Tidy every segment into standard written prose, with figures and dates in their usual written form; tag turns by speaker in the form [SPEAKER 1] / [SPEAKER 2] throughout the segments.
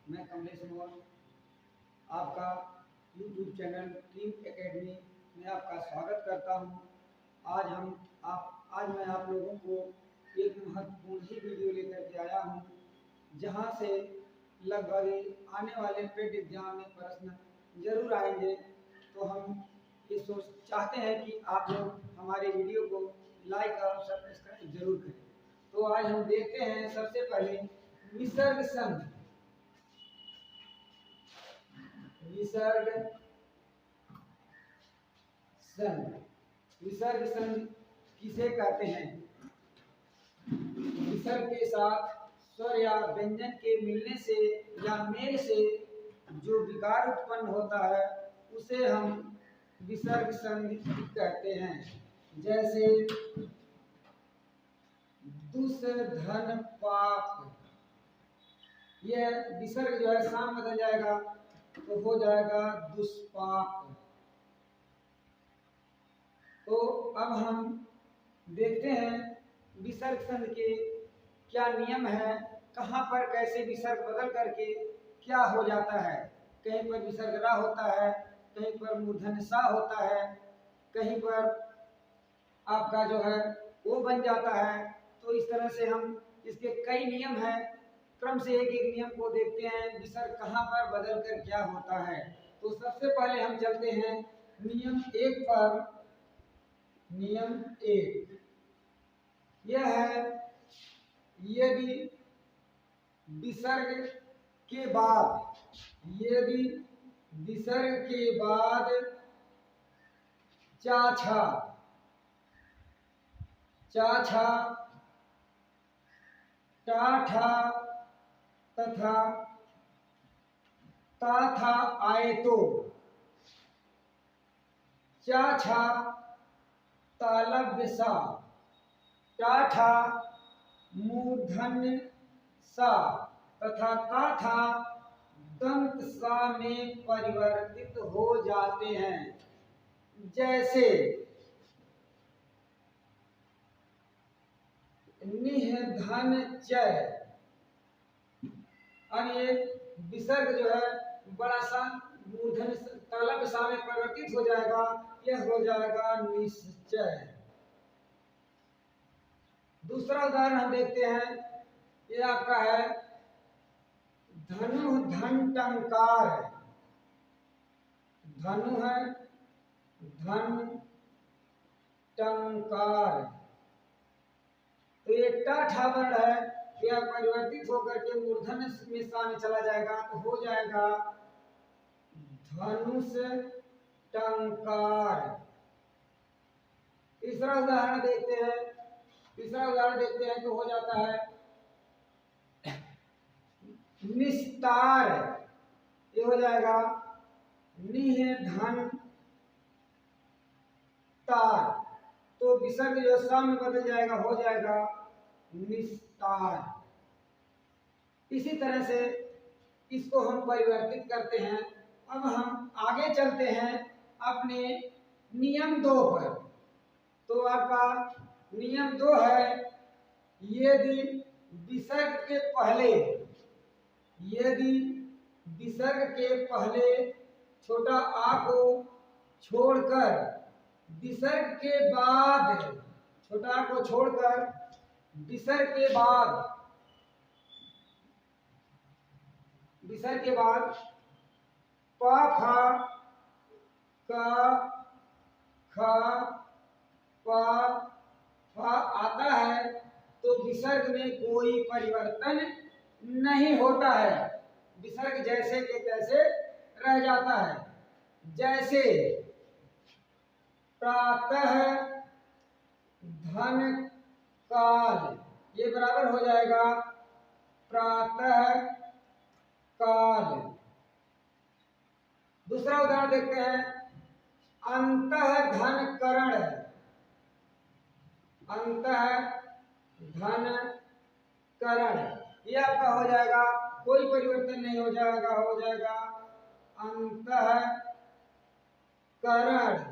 [SPEAKER 1] मैं कमलेश मोहन आपका YouTube channel dream academy में आपका स्वागत करता हूं। आज मैं आप लोगों को एक महत्वपूर्ण ही वीडियो लेकर के आया हूं, जहां से लगभग आने वाले पेड एग्जाम में प्रश्न जरूर आएंगे। तो हम ये चाहते हैं कि आप लोग हमारे वीडियो को लाइक और सब्सक्राइब जरूर करें। तो आज हम देखते हैं सबसे पहले विसर्ग संधि। विसर्ग संधि, विसर्ग संधि किसे कहते हैं? विसर्ग के साथ स्वर या व्यंजन के मिलने से या मेल से जो विकार उत्पन्न होता है उसे हम विसर्ग संधि कहते हैं। जैसे दुस धन पाप, यह विसर्ग जो है शाम बदल जाएगा तो हो जाएगा दुष्पाप। तो अब हम देखते हैं विसर्ग संधि के क्या नियम है, कहाँ पर कैसे विसर्ग बदल करके क्या हो जाता है। कहीं पर विसर्ग रा होता है, कहीं पर मूर्धन्य सा होता है, कहीं पर आपका जो है वो बन जाता है। तो इस तरह से हम इसके कई नियम हैं, क्रम से एक एक नियम को देखते हैं विसर्ग कहाँ पर बदल कर क्या होता है। तो सबसे पहले हम चलते हैं नियम एक पर। नियम एक यह है, यदि विसर्ग के बाद चाछा, टाठा तथा ताथा आए तो चाछा तालव्य सा, टाठा मूर्धन्य सा तथा ताथा दंत सा में परिवर्तित हो जाते हैं। जैसे निधन चय, और ये विसर्ग जो है बड़ा सा मूर्धन्य तालव्य सा में परिवर्तित हो जाएगा, यह हो जाएगा निश्चय। दूसरा उदाहरण हम देखते हैं, ये आपका है धनु धन टंकार। धनु है धन टंकार, तो ये टाठा वर्ण है, यह परिवर्तित होकर के मूर्धन्य में सा में चला जाएगा तो हो जाएगा धनुष टंकार। तीसरा उदाहरण देखते हैं तो हो जाता है निस्तार, ये हो जाएगा निह धन तार, तो विसर्ग जो सा में बदल जाएगा हो जाएगा निस्तार। इसी तरह से इसको हम परिवर्तित करते हैं। अब हम आगे चलते हैं अपने नियम 2 पर। तो आपका नियम 2 है, यदि विसर्ग के पहले छोटा आ को छोड़कर विसर्ग के बाद, छोटा आ को छोड़कर विसर्ग के बाद प फा क ख प फ आता है तो विसर्ग में कोई परिवर्तन नहीं होता है, विसर्ग जैसे के तैसे रह जाता है। जैसे प्रातः धन काल, ये बराबर हो जाएगा प्रातः काल। दूसरा उदाहरण देखते हैं, अंतः धन करण। अंतः धन करण, ये आपका हो जाएगा, कोई परिवर्तन नहीं हो जाएगा, हो जाएगा अंतः करण।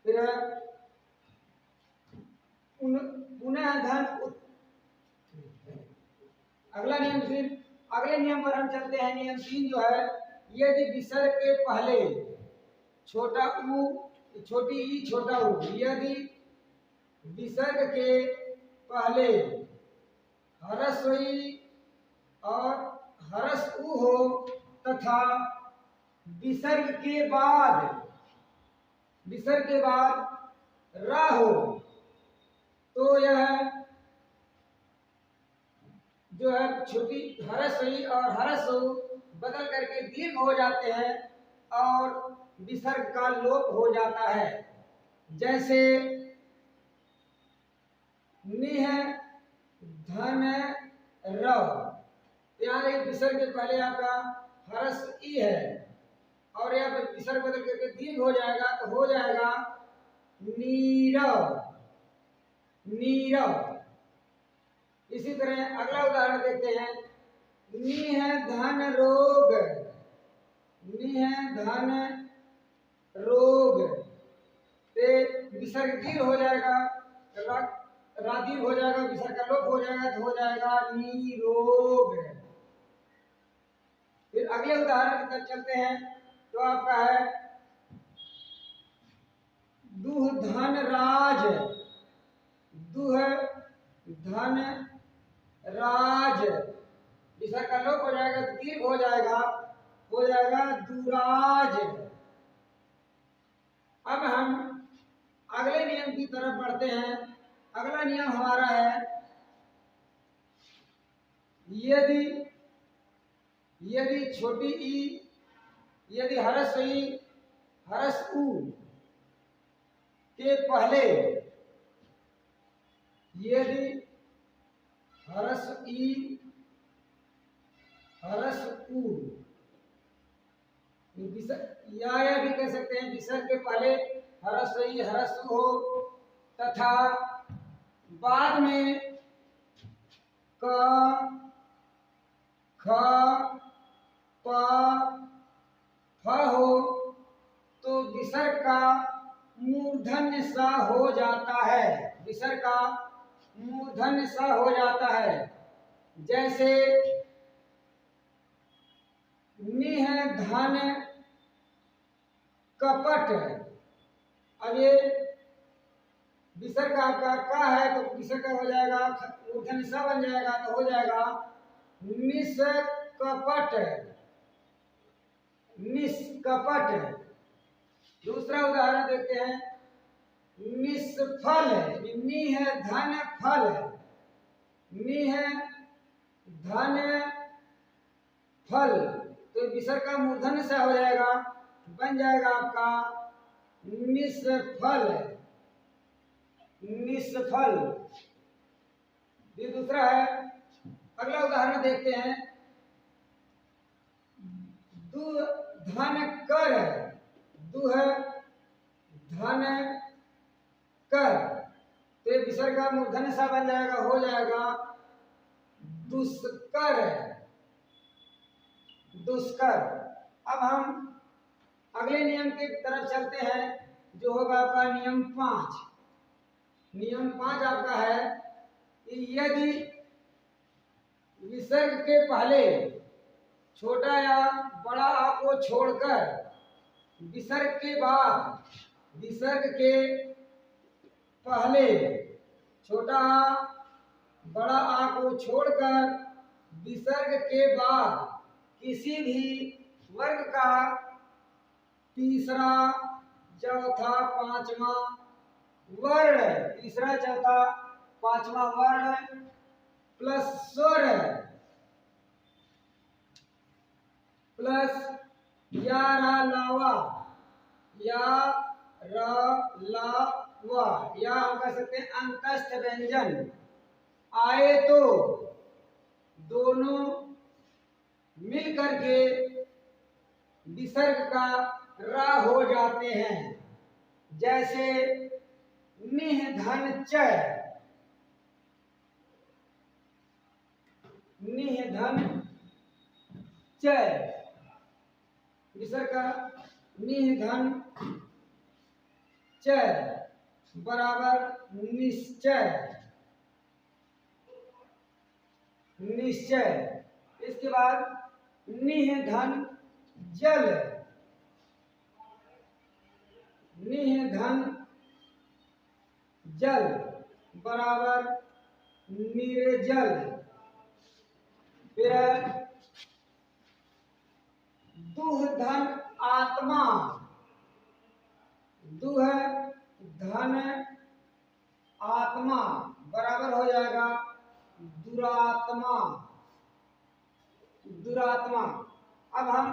[SPEAKER 1] फिर पुनः धन, अगला नियम फिर अगले नियम पर हम चलते हैं। नियम 3 जो है, यदि विसर्ग के पहले छोटा ऊ, छोटी ई, छोटा ऊ, यदि विसर्ग के पहले ह्रस्व ई और ह्रस्व ऊ हो तथा विसर्ग के बाद रा हो, तो यह जो है छोटी ह्रस्व ई और ह्रस्व ऊ बदल करके दीर्घ हो जाते हैं और विसर्ग का लोप हो जाता है। जैसे निह धन रव, यहाँ देखिए विसर्ग के पहले आपका ह्रस्व ई है और यहाँ पर विसर्ग बदल करके दीर्घ हो जाएगा, तो हो जाएगा नीरव, नीरव। इसी तरह अगला उदाहरण देखते हैं। निह धन रोग, निह धन रोग, विसर्ग दीर्घ हो जाएगा, रादीर्घ हो जाएगा, विसर्ग का लोप हो जाएगा, तो हो जाएगा निरोग। फिर अगले उदाहरण की तरफ चलते हैं, तो आपका है दुह धन राज, दुह धन राज, विसर्ग का लोप हो जाएगा, दीर्घ हो जाएगा दुराज। अब हम अगले नियम की तरफ बढ़ते हैं। अगला नियम हमारा है, यदि छोटी ई, यदि ह्रस्व ई ह्रस्व ऊ के पहले, यदि ह्रस्व ई ह्रस्व ऊ, या भी कह सकते हैं, विसर्ग के पहले ह्रस्व ई ह्रस्व हो तथा बाद में क ख प फ हो, तो विसर्ग का मूर्धन्य सा हो जाता है, विसर्ग का मूर्धन्य सा हो जाता है। जैसे निह धन कपट, अब ये विसर्ग आपका का है, तो विसर्ग का हो जाएगा मूर्धन्य सा बन जाएगा, तो हो जाएगा निष्कपट, निष्कपट। दूसरा उदाहरण देखते हैं। निष्फल, निह धन फल, निह धन फल, तो विसर्ग का मूर्धन्य सा हो जाएगा, बन जाएगा आपका निष्फल, निष्फल। ये दूसरा है। अगला उदाहरण देखते हैं। दुह धन कर, दुह धन कर, तो विसर्ग का मूर्धन्य सा बन जाएगा, हो जाएगा दुष्कर, दुष्कर। अब हम अगले नियम की तरफ चलते हैं, जो होगा आपका नियम 5। नियम 5 आपका है कि यदि विसर्ग के पहले छोटा या बड़ा आ को छोड़कर विसर्ग के बाद, विसर्ग के पहले छोटा आ बड़ा आ को छोड़कर विसर्ग के बाद किसी भी वर्ग का तीसरा चौथा पांचवा वर्ण, तीसरा चौथा पांचवा वर्ण प्लस स्वर प्लस या रा लावा, या रा लावा, या हम कह सकते हैं अंतस्थ व्यंजन आए, तो दोनों मिलकर के विसर्ग का रा हो जाते हैं। जैसे निह धन च, निह धन च, विसर्ग का निह धन च बराबर निश्चय, निश्चय। इसके बाद निह धन जल, निह धन जल बराबर निर्जल। फिर दुह धन आत्मा, दुह धन आत्मा बराबर हो जाएगा दुरात्मा, दुरात्मा। अब हम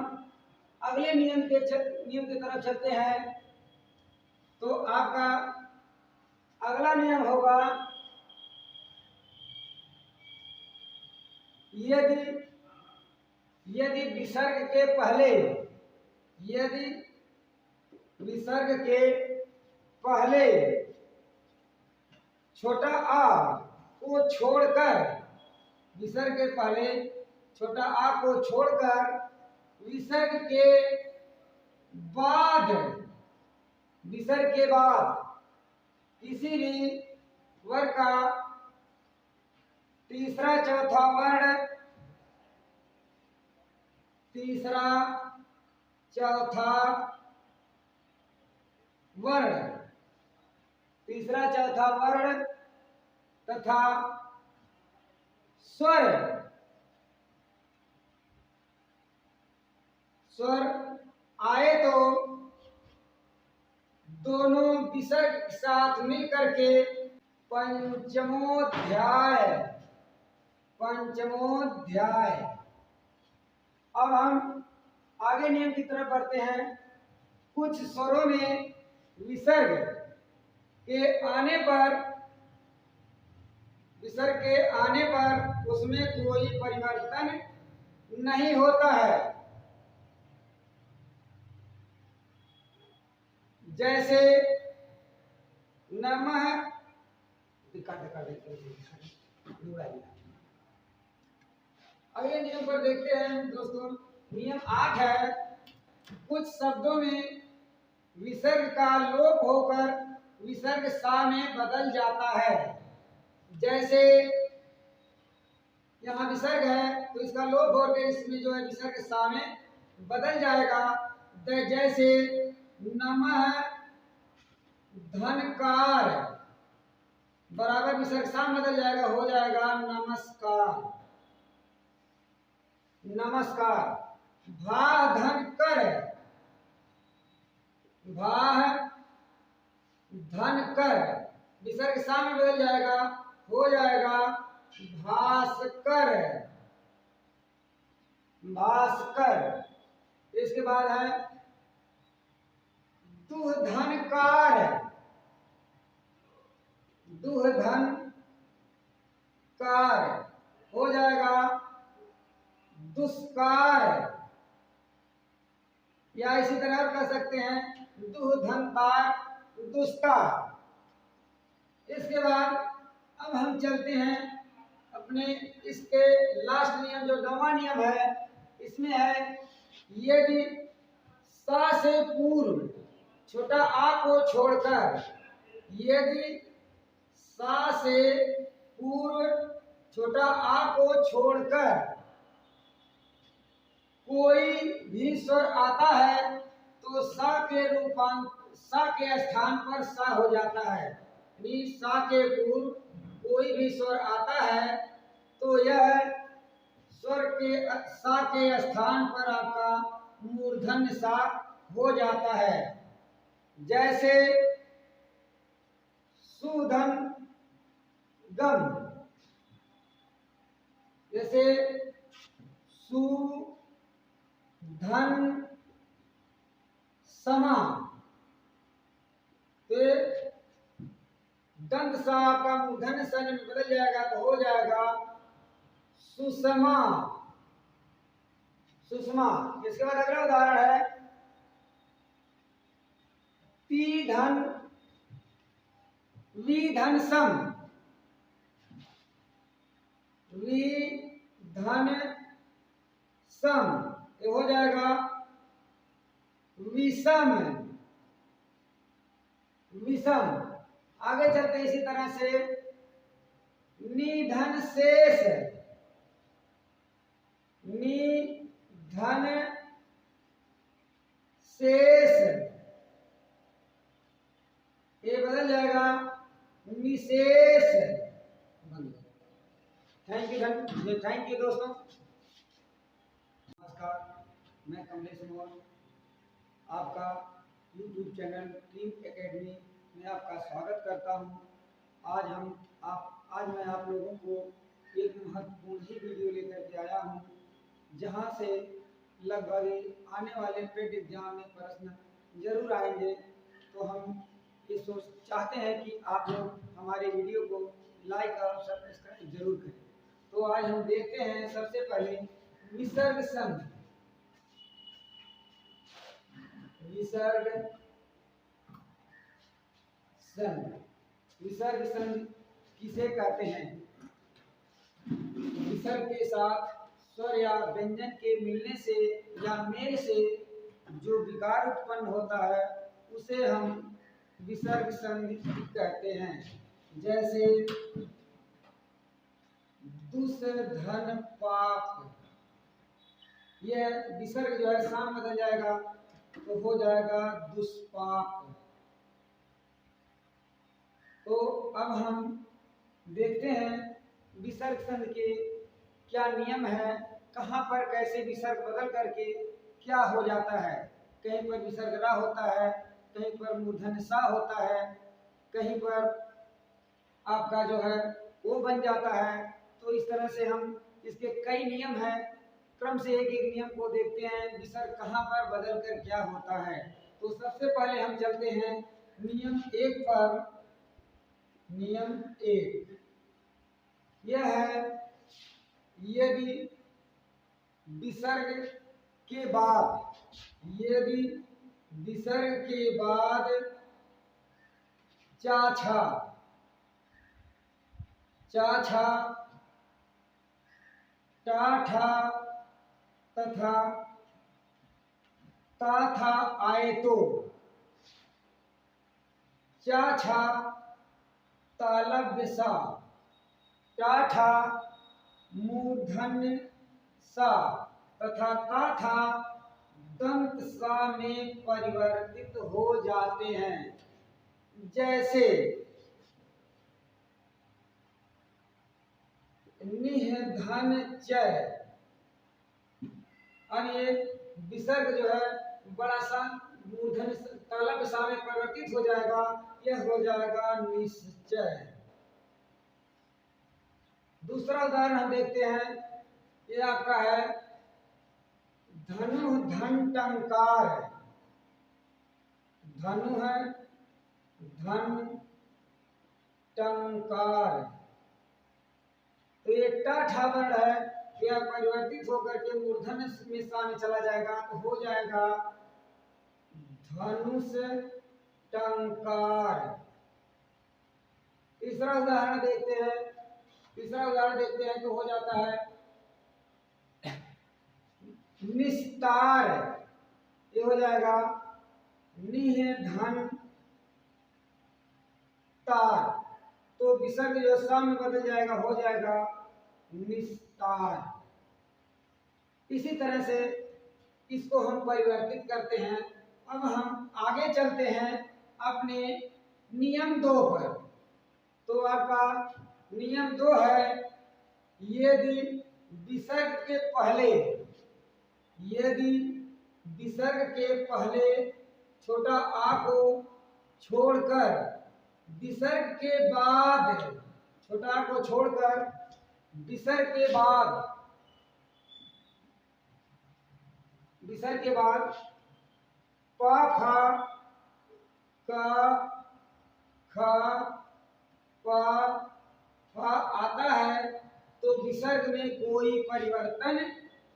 [SPEAKER 1] अगले नियम की तरफ चलते हैं। तो आपका अगला नियम होगा, यदि यदि विसर्ग के पहले, यदि विसर्ग के पहले छोटा आ को छोड़कर, विसर्ग के पहले छोटा आ को छोड़कर विसर्ग के बाद, विसर्ग के बाद किसी भी वर्ग का तीसरा चौथा वर्ण, तीसरा चौथा वर्ण, तीसरा चौथा वर्ण तथा स्वर, स्वर आए तो दोनों विसर्ग साथ मिलकर के पंचमोध्याय, पंचमोध्याय। अब हम आगे नियम की तरफ बढ़ते हैं। कुछ स्वरों में विसर्ग के आने पर, विसर्ग के आने पर उसमें कोई परिवर्तन नहीं होता है। जैसे नमः, अगले नियम पर देखते हैं दोस्तों। नियम 8 है, कुछ शब्दों में विसर्ग का लोप होकर विसर्ग सा में बदल जाता है। जैसे यहाँ विसर्ग है तो इसका लोप होकर इसमें जो है विसर्ग सा में बदल जाएगा। जैसे नमः धनकार बराबर विसर्ग सा में बदल जाएगा, हो जाएगा नमस्कार, नमस्कार। भा धन कर, भा धन कर विसर्ग सा में बदल जाएगा, हो जाएगा भास्कर, भास्कर। इसके बाद है दुह धन कार, दुह धन कार हो जाएगा दुष्कार, या इसी तरह कर सकते हैं दुह धन तार दुष्कार। इसके बाद अब हम चलते हैं अपने इसके लास्ट नियम, जो 9वां नियम है। इसमें है, यदि सा से पूर्व छोटा आ को छोड़कर, यदि सा से पूर्व छोटा आ को छोड़कर कोई भी स्वर आता है तो सा के सा के स्थान पर सा हो जाता है। यानी सा के पूर्व कोई भी स्वर आता है तो यह स्वर के सा के स्थान पर आपका मूर्धन्य सा हो जाता है। जैसे सुधन गम, जैसे सु धन समा, तो दंत सा का मूर्धन्य सा में बदल जाएगा तो हो जाएगा सुषमा, सुषमा। इसके बाद अगला उदाहरण है, ती धन वी धन सम, वी धन सम, ये हो जाएगा विषम, विषम। आगे चलते इसी तरह से निधन शेष, निधन शेष, ये बदल जाएगा निशेष बन जाएगा। थैंक यू दोस्तों। नमस्कार, मैं कमलेश मोहन आपका YouTube चैनल टीम एकेडमी में आपका स्वागत करता हूं। आज मैं आप लोगों को एक महत्वपूर्ण ही वीडियो लेकर के आया हूं, जहां से लगभग आने वाले पेड एग्जाम में प्रश्न जरूर आएंगे। तो हम ये चाहते हैं कि आप लोग हमारे वीडियो को लाइक और सब्सक्राइब जरूर करें। तो आज हम देखते हैं सबसे पहले विसर्ग संधि। विसर्ग संधि किसे कहते हैं? विसर्ग के साथ स्वर या व्यंजन के मिलने से या मेल से जो विकार उत्पन्न होता है उसे हम विसर्ग संधि कहते हैं। जैसे दुस धन पाप, यह विसर्ग जो है साम बदल जाएगा तो हो जाएगा दुष्पाप। तो अब हम देखते हैं विसर्ग संधि के क्या नियम है, कहाँ पर कैसे विसर्ग बदल करके क्या हो जाता है। कहीं पर विसर्ग रा होता है, कहीं पर मूर्धन्य सा होता है, कहीं पर आपका जो है वो बन जाता है। तो इस तरह से हम इसके कई नियम हैं, क्रम से एक एक नियम को देखते हैं विसर्ग कहाँ पर बदल कर क्या होता है। तो सबसे पहले हम चलते हैं नियम 1 पर। नियम 1 यह है, यदि विसर्ग के बाद चाछा टाठा तथा ताथा आए तो चाछा तालव्य सा, टाठा मूर्धन्य सा तथा ताथा दंत सा में परिवर्तित हो जाते हैं। जैसे निधन चय, और ये विसर्ग जो है बड़ा सा मूर्धन्य तालव्य सा में परिवर्तित हो जाएगा, यह हो जाएगा निश्चय। दूसरा उदाहरण हम देखते हैं, ये आपका है धनु धन टंकार। धनु है धन टंकार, तो ये टाठा वर्ण है, यह परिवर्तित होकर के मूर्धन्य में सा में चला जाएगा तो हो जाएगा धनुष टंकार। तीसरा उदाहरण देखते हैं तो हो जाता है निस्तार, ये हो जाएगा निधन तार, तो विसर्ग जो सा में बदल जाएगा हो जाएगा निस्तार। इसी तरह से इसको हम परिवर्तित करते हैं। अब हम आगे चलते हैं अपने नियम 2 पर। तो आपका नियम 2 है, यदि विसर्ग के पहले छोटा आ को छोड़कर विसर्ग के बाद छोटा आ को छोड़कर विसर्ग के बाद प फा क ख प फ आता है तो विसर्ग में कोई परिवर्तन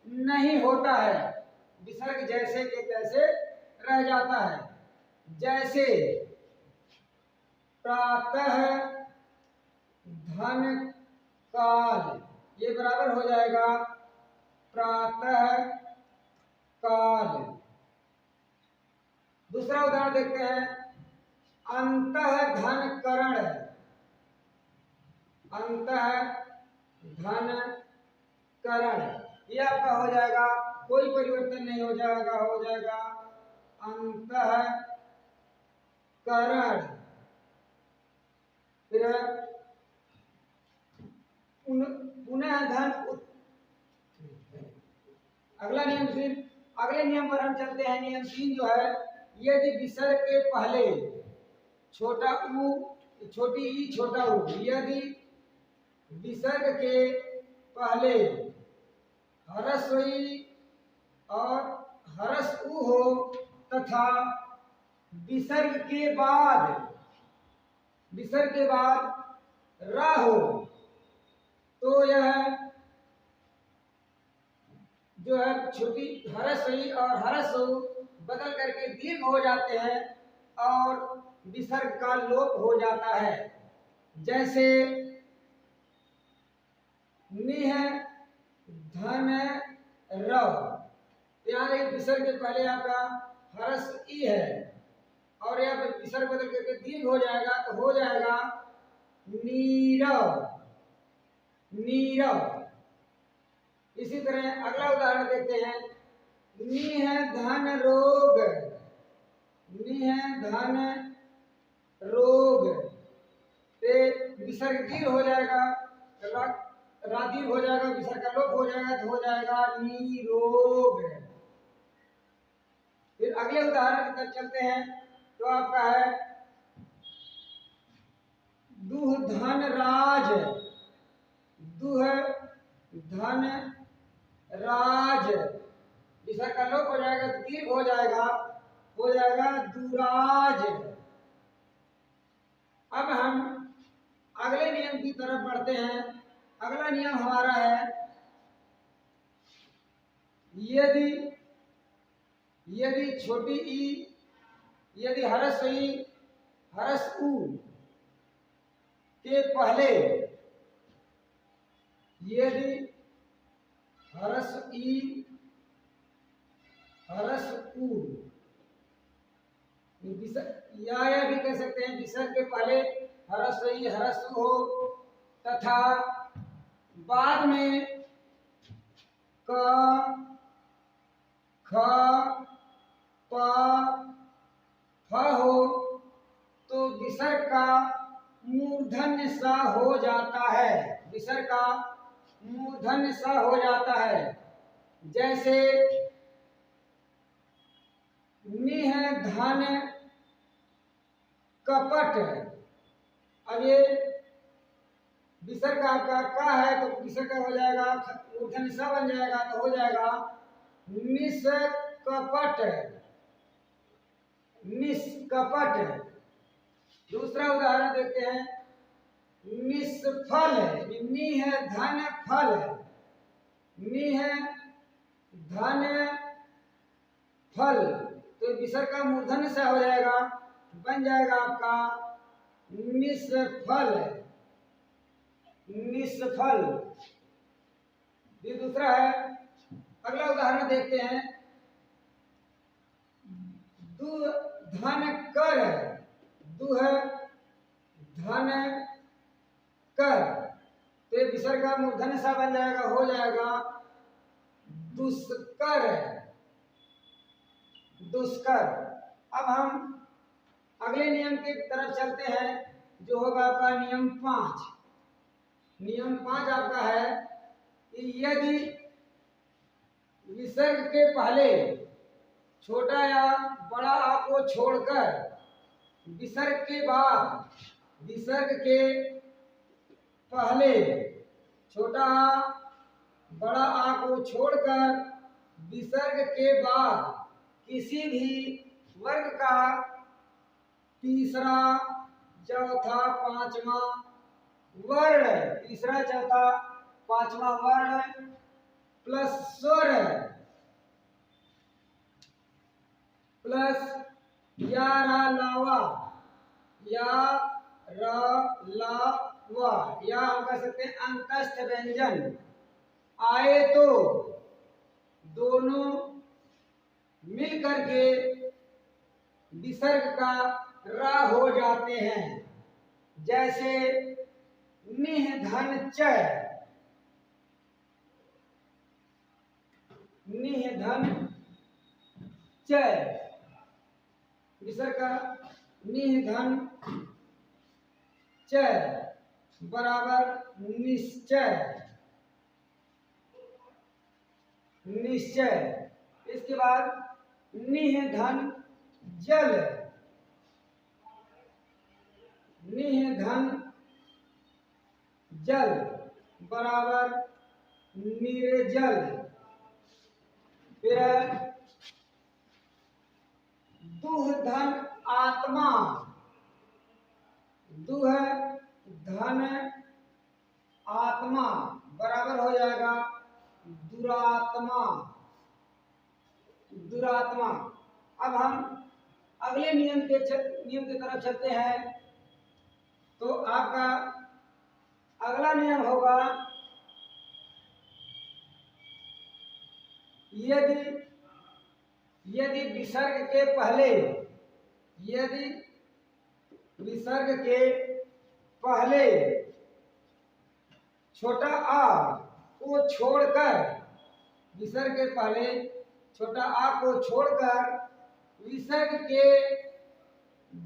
[SPEAKER 1] नहीं होता है, विसर्ग जैसे के तैसे रह जाता है। जैसे प्रातः धन काल, ये बराबर हो जाएगा प्रातः काल। दूसरा उदाहरण देखते हैं, अंतः धन करण। अंतः धन करण, ये आपका हो जाएगा, कोई परिवर्तन नहीं हो जाएगा अंतःकरण। फिर पुनः धन अगला नियम, फिर अगले नियम पर हम चलते हैं। नियम 3 जो है, यदि विसर्ग के पहले छोटा ऊ छोटी ई छोटा ऊ, यदि विसर्ग के पहले ह्रस्व ई और ह्रस्व ऊ हो तथा विसर्ग के बाद रा हो, तो यह जो है छोटी ह्रस्व ई और ह्रस्व ऊ बदल करके दीर्घ हो जाते हैं और विसर्ग का लोप हो जाता है। जैसे निह धन रव, यहाँ देखिए विसर्ग के पहले आपका ह्रस्व ई है और यहाँ पे विसर्ग बदल करके दीर्घ हो जाएगा, तो हो जाएगा नीरव। इसी तरह अगला उदाहरण देखते हैं। निह धन रोग, विसर्ग दीर्घ हो जाएगा, रादीर्घ हो जाएगा, विसर्ग का लोप हो जाएगा, तो हो जाएगा निरोग। फिर अगले उदाहरण की तरफ चलते हैं, तो आपका है दुह धन राज, विसर्ग का लोप हो जाएगा, तो दीर्घ हो जाएगा दुराज। अब हम अगले नियम की तरफ बढ़ते हैं। अगला नियम हमारा है, यदि छोटी ई, यदि ह्रस्व ई ह्रस्व ऊ के पहले, यदि ह्रस्व ई ह्रस्व ऊ, या भी कह सकते हैं विसर्ग के पहले ह्रस्व ई ह्रस्व हो तथा बाद में क ख प फ हो, तो विसर्ग का मूर्धन्य सा हो जाता है। विसर्ग का मूर्धन्य सा हो जाता है। जैसे निह धन कपट, अब ये विसर्ग आपका का है, तो विसर्ग का हो जाएगा मूर्धन्य सा बन जाएगा, तो हो जाएगा निष्कपट। दूसरा उदाहरण देखते हैं, निष्फल, निह धन फल, निह धन फल, तो विसर्ग का मूर्धन्य सा हो जाएगा, बन जाएगा आपका निष्फल। ये दूसरा है। अगला उदाहरण देखते हैं, दुह धन कर, तो विसर्ग का मूर्धन्य सा बन जाएगा, हो जाएगा दुष्कर। अब हम अगले नियम की तरफ चलते हैं, जो होगा आपका नियम 5। नियम 5 आपका है कि यदि विसर्ग के पहले छोटा या बड़ा आ को छोड़कर विसर्ग के पहले छोटा आ बड़ा आ को छोड़कर विसर्ग के बाद किसी भी वर्ग का तीसरा चौथा पांचवा वर्ण प्लस स्वर प्लस या रा लावा या हम कह सकते हैं अंतस्थ व्यंजन आए, तो दोनों मिल करके विसर्ग का रा हो जाते हैं। जैसे निह धन च, निह धन चय, विसर्ग का निह धन चय बराबर निश्चय, निश्चय। इसके बाद निह धन जल, निह धन जल बराबर निर्जल। फिर दुह धन आत्मा, दुह धन आत्मा बराबर हो जाएगा दुरात्मा, दुरात्मा। अब हम अगले नियम की तरफ चलते हैं। तो आपका अगला नियम होगा, यदि विसर्ग के पहले, यदि विसर्ग के पहले छोटा आ को छोड़कर, विसर्ग के पहले छोटा आ को छोड़कर विसर्ग के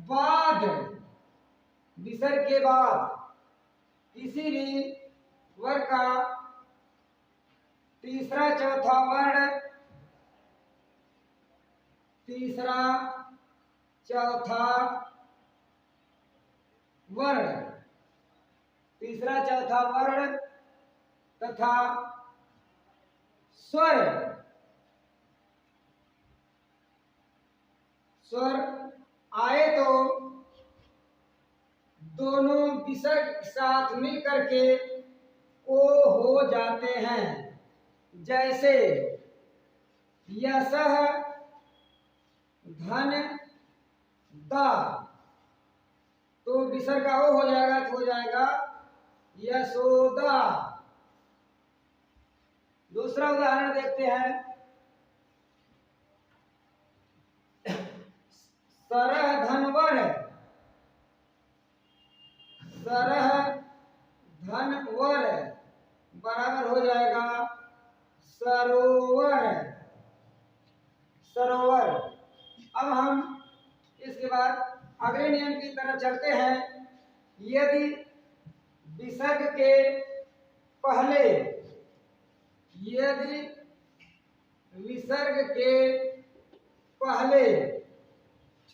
[SPEAKER 1] बाद, विसर्ग के बाद किसी भी वर्ग का तीसरा चौथा वर्ण, तीसरा चौथा वर्ण, तीसरा चौथा वर्ण तथा स्वर, स्वर आए तो दोनों विसर्ग साथ मिलकर के ओ हो जाते हैं। जैसे यशः धन दा, तो विसर्ग का ओ हो जाएगा तो हो जाएगा यशोदा। दूसरा उदाहरण देखते हैं, सरह धनवर, सरह धनवर बराबर हो जाएगा सरोवर, सरोवर। अब हम इसके बाद अगले नियम की तरफ चलते हैं। यदि विसर्ग के पहले, यदि विसर्ग के पहले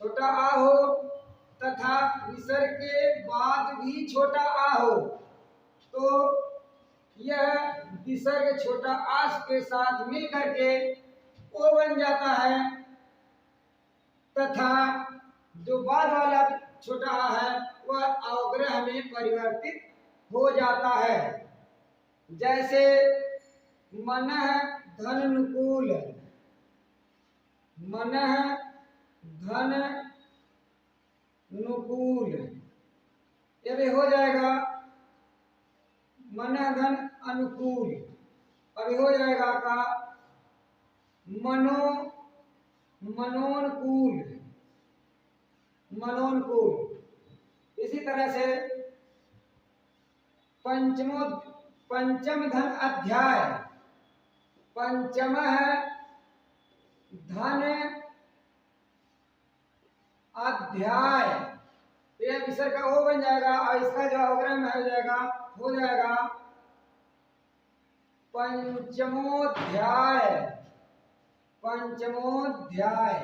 [SPEAKER 1] छोटा आ हो तथा विसर्ग के बाद भी छोटा आ हो, तो यह विसर्ग छोटा आ के साथ मिलकर के ओ बन जाता है, तथा जो बाद वाला छोटा आ है वह अवग्रह में परिवर्तित हो जाता है। जैसे मनः धनानुकूल, मनः धन अनुकूल, ये भी हो जाएगा मनः धन अनुकूल। अभी हो जाएगा आपका मनोनुकूल, मनोनुकूल। इसी तरह से पंचम धन अध्याय, पंचमः धन अध्याय, ये विसर्ग का ओ बन जाएगा और इसका जो अवग्रह में हो जाएगा पंचमोध्याय, पंचमोध्याय।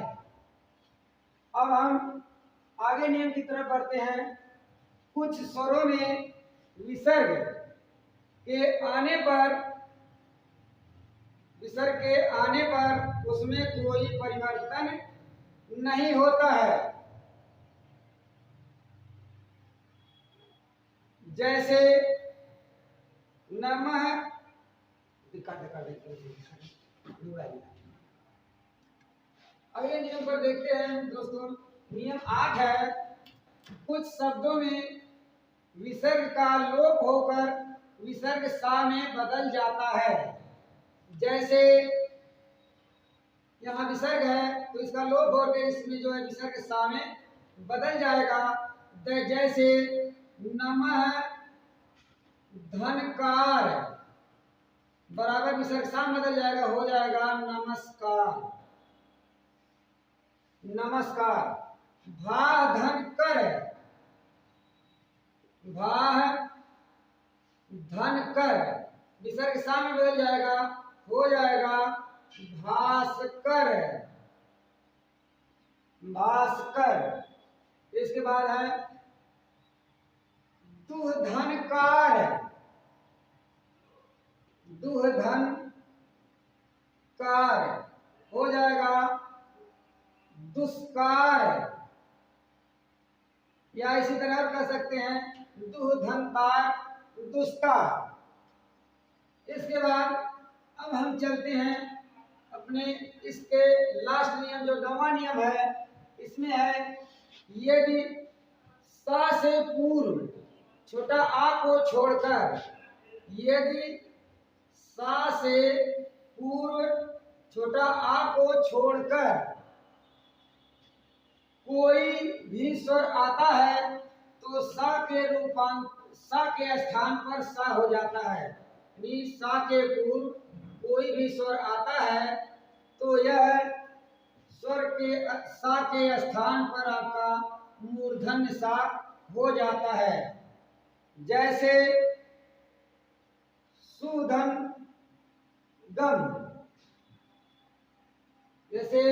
[SPEAKER 1] अब हम आगे नियम की तरफ बढ़ते हैं। कुछ स्वरों में विसर्ग के आने पर, विसर्ग के आने पर उसमें कोई परिवर्तन नहीं होता है। जैसे नमः, अगले नियम पर देखते हैं दोस्तों। नियम 8 है, कुछ शब्दों में विसर्ग का लोप होकर विसर्ग सा में बदल जाता है। जैसे यहाँ विसर्ग है तो इसका लोप होकर इसमें जो है विसर्ग सा में बदल जाएगा। जैसे नमः धनकार, बराबर विसर्ग सा बदल जाएगा, हो जाएगा नमस्कार। नमस्कार। भा धन कर, भा धन कर, विसर्ग सा में बदल जाएगा, हो जाएगा भास्कर। भास्कर। इसके बाद है दुह धन कार, दुह धन कार, हो जाएगा दुष्कार। या इसी तरह और कर सकते हैं दुह धन तार, दुष्कार। इसके बाद अब हम चलते हैं अपने इसके लास्ट नियम, जो 9वां नियम है, इसमें है यदि सा से पूर्व छोटा आ को छोड़कर, यदि सा से पूर्व छोटा आ को छोड़कर कोई भी स्वर आता है तो सा के स्थान पर सा हो जाता है। यानी सा के पूर्व कोई भी स्वर आता है तो यह स्वर के सा के स्थान पर आपका मूर्धन्य सा हो जाता है। जैसे सुधन गम, जैसे